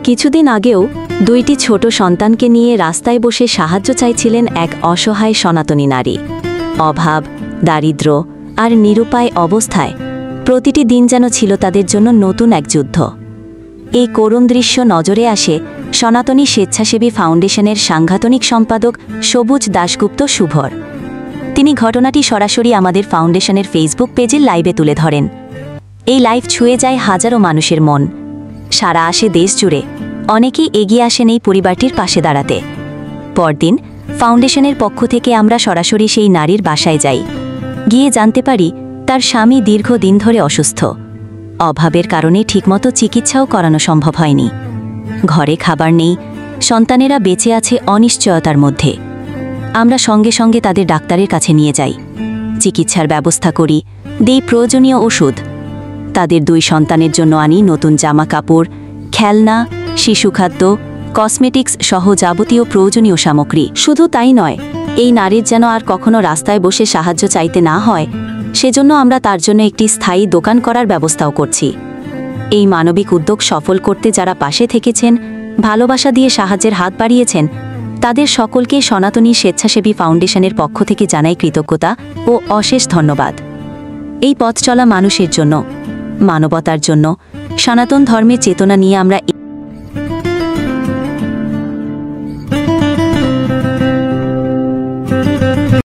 কিছুদিন আগেও দুইটি ছোট সন্তানকে নিয়ে রাস্তায় বসে সাহায্য চাইছিলেন এক অসহায় সনাতনী নারী। অভাব, দারিদ্র্য আর নিরুপায় অবস্থায় প্রতিটি দিন যেন ছিল তাদের জন্য নতুন এক যুদ্ধ। এই করুণ দৃশ্য নজরে আসে সনাতনী স্বেচ্ছাসেবী ফাউন্ডেশনের সাংগঠনিক সম্পাদক সবুজ দাশগুপ্ত শুভর। তিনি ঘটনাটি সরাসরি আমাদের ফাউন্ডেশনের ফেসবুক পেজে লাইভে তুলে ধরেন। এই লাইভ ছুঁয়ে যায় হাজারো মানুষের মন। সারা আসে দেশ জুড়ে, অনেকেই এগিয়ে আসেন এই পরিবারটির পাশে দাঁড়াতে। পরদিন ফাউন্ডেশনের পক্ষ থেকে আমরা সরাসরি সেই নারীর বাসায় যাই। গিয়ে জানতে পারি তার স্বামী দীর্ঘদিন ধরে অসুস্থ। অভাবের কারণে ঠিকমতো চিকিৎসাও করানো সম্ভব হয়নি। ঘরে খাবার নেই, সন্তানেরা বেঁচে আছে অনিশ্চয়তার মধ্যে। আমরা সঙ্গে সঙ্গে তাদের ডাক্তারের কাছে নিয়ে যাই, চিকিৎসার ব্যবস্থা করি, দেই প্রয়োজনীয় ওষুধ। তাদের দুই সন্তানের জন্য আনি নতুন জামা কাপড়, খেলনা, শিশুখাদ্য, কসমেটিক্স সহ যাবতীয় প্রয়োজনীয় সামগ্রী। শুধু তাই নয়, এই নারীর যেন আর কখনো রাস্তায় বসে সাহায্য চাইতে না হয়, সেজন্য আমরা তার জন্য একটি স্থায়ী দোকান করার ব্যবস্থাও করছি। এই মানবিক উদ্যোগ সফল করতে যারা পাশে থেকেছেন, ভালোবাসা দিয়ে সাহায্যের হাত বাড়িয়েছেন, তাদের সকলকে সনাতনী স্বেচ্ছাসেবী ফাউন্ডেশনের পক্ষ থেকে জানাই কৃতজ্ঞতা ও অশেষ ধন্যবাদ। এই পথ চলা মানুষের জন্য, মানবতার জন্য, সনাতন ধর্মের চেতনা নিয়ে আমরা